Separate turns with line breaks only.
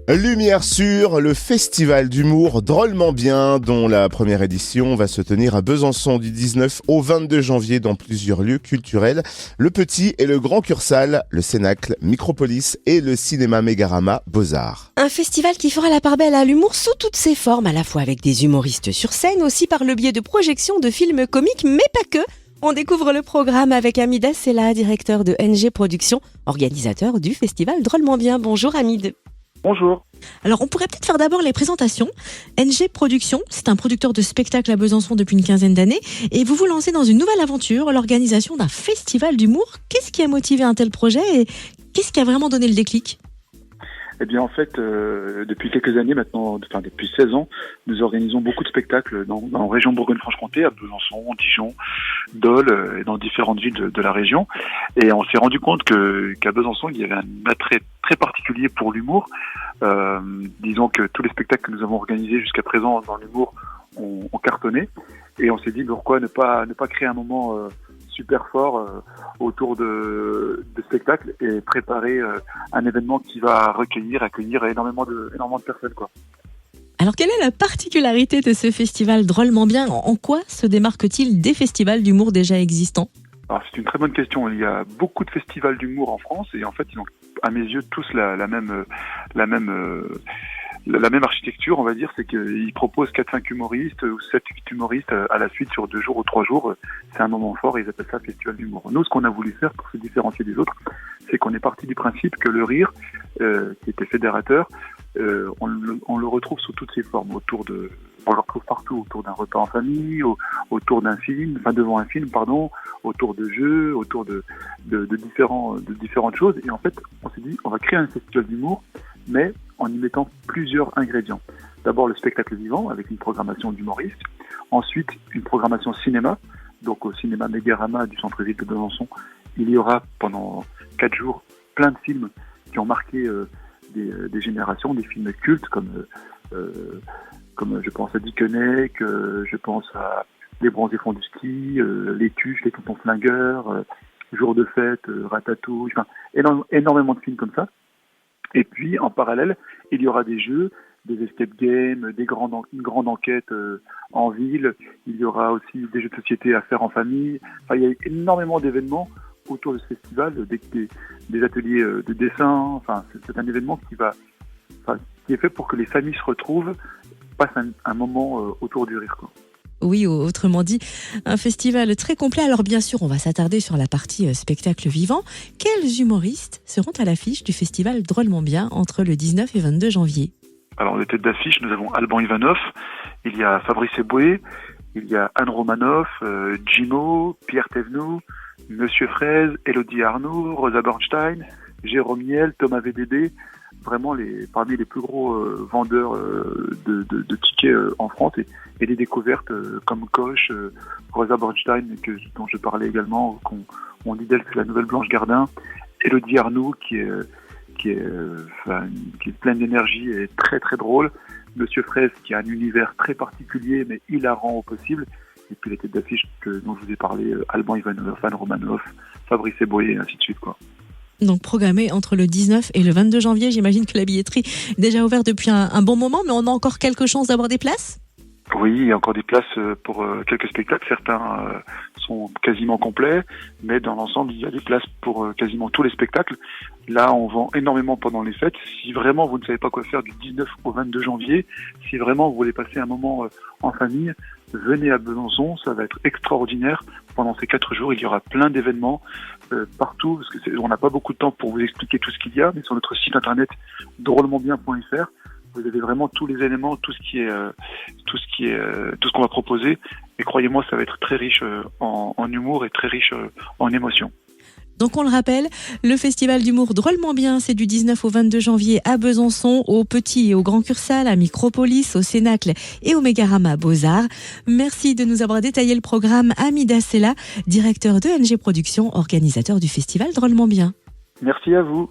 Lumière sur le festival d'humour Drôlement Bien, dont la première édition va se tenir à Besançon du 19 au 22 janvier dans plusieurs lieux culturels. Le Petit et le Grand Cursal, le Cénacle, Micropolis et le cinéma Mégarama Beaux-Arts.
Un festival qui fera la part belle à l'humour sous toutes ses formes, à la fois avec des humoristes sur scène, aussi par le biais de projections de films comiques, mais pas que. On découvre le programme avec Hamid Assela, directeur de NG Productions, organisateur du festival Drôlement Bien. Bonjour Hamid.
Bonjour.
Alors, on pourrait peut-être faire d'abord les présentations. NG Productions, c'est un producteur de spectacles à Besançon depuis une quinzaine d'années. Et vous vous lancez dans une nouvelle aventure, l'organisation d'un festival d'humour. Qu'est-ce qui a motivé un tel projet et qu'est-ce qui a vraiment donné le déclic ?
Eh bien, en fait, depuis quelques années maintenant, depuis 16 ans, nous organisons beaucoup de spectacles dans la région Bourgogne-Franche-Comté, à Besançon, Dijon, Dole, et dans différentes villes de la région. Et on s'est rendu compte qu'à Besançon, il y avait un attrait très particulier pour l'humour. Disons que tous les spectacles que nous avons organisés jusqu'à présent dans l'humour ont cartonné. Et on s'est dit, pourquoi ne pas créer un moment super fort autour de spectacles et préparer un événement qui va accueillir énormément de personnes, quoi.
Alors, quelle est la particularité de ce festival Drôlement Bien ? En quoi se démarque-t-il des festivals d'humour déjà existants ?
Alors, c'est une très bonne question. Il y a beaucoup de festivals d'humour en France et en fait, ils ont, à mes yeux, tous la même architecture, on va dire, c'est qu'ils proposent 4-5 humoristes ou 7-8 humoristes à la suite sur 2 jours ou 3 jours. C'est un moment fort et ils appellent ça festival d'humour. Nous, ce qu'on a voulu faire pour se différencier des autres, c'est qu'on est parti du principe que le rire, qui était fédérateur, on le retrouve sous toutes ses formes, on le retrouve partout, autour d'un repas en famille, autour d'un film, devant un film, autour de jeux, autour de différentes choses. Et en fait, on s'est dit, on va créer un festival d'humour, mais en y mettant plusieurs ingrédients. D'abord le spectacle vivant avec une programmation d'humoristes, ensuite une programmation cinéma, donc au cinéma Mégarama du centre-ville de Besançon, il y aura pendant 4 jours plein de films qui ont marqué des générations, des films cultes comme je pense à Dickeneck, je pense à Les Bronzés font du ski, Les Tuches, Les Tontons Flingueurs, Jour de fête, Ratatouille, énormément de films comme ça. Et puis, en parallèle, il y aura des jeux, des escape games, une grande enquête en ville. Il y aura aussi des jeux de société à faire en famille. Il y a énormément d'événements autour de ce festival, des ateliers de dessin. C'est un événement qui est fait pour que les familles se retrouvent, passent un moment autour du rire, quoi.
Oui, autrement dit, un festival très complet. Alors bien sûr, on va s'attarder sur la partie spectacle vivant. Quels humoristes seront à l'affiche du festival Drôlement Bien entre le 19 et 22 janvier ?
Alors, les têtes d'affiche, nous avons Alban Ivanov, il y a Fabrice Eboué, il y a Anne Romanoff, Jimo, Pierre Thévenoud, Monsieur Fraise, Élodie Arnaud, Rosa Bernstein, Jérôme Niel, Thomas VDB, vraiment parmi les plus gros vendeurs de tickets en France et des découvertes comme Coche, Rosa Bernstein dont je parlais également, on dit d'elle que c'est la nouvelle Blanche Gardin, Élodie Arnaud qui est pleine d'énergie et très très drôle, Monsieur Fraise qui a un univers très particulier mais hilarant au possible, et puis les têtes d'affiche dont je vous ai parlé, Alban Ivanov, Anne Romanoff, Fabrice Eboué et ainsi de suite, quoi.
Donc programmé entre le 19 et le 22 janvier, j'imagine que la billetterie est déjà ouverte depuis un bon moment, mais on a encore quelques chances d'avoir des places ?
Oui, il y a encore des places pour quelques spectacles. Certains sont quasiment complets, mais dans l'ensemble, il y a des places pour quasiment tous les spectacles. Là, on vend énormément pendant les fêtes. Si vraiment vous ne savez pas quoi faire du 19 au 22 janvier, si vraiment vous voulez passer un moment en famille, venez à Besançon, ça va être extraordinaire. Pendant ces 4 jours, il y aura plein d'événements partout, parce que on n'a pas beaucoup de temps pour vous expliquer tout ce qu'il y a, mais sur notre site internet drôlementbien.fr, vous avez vraiment tous les éléments, tout ce qu'on va proposer. Et croyez-moi, ça va être très riche en humour et très riche en émotions.
Donc on le rappelle, le festival d'humour Drôlement Bien, c'est du 19 au 22 janvier à Besançon, au Petit et au Grand Cursal, à Micropolis, au Cénacle et au Mégarama Beaux-Arts. Merci de nous avoir détaillé le programme. Hamid Assela, directeur de NG Productions, organisateur du festival Drôlement Bien.
Merci à vous.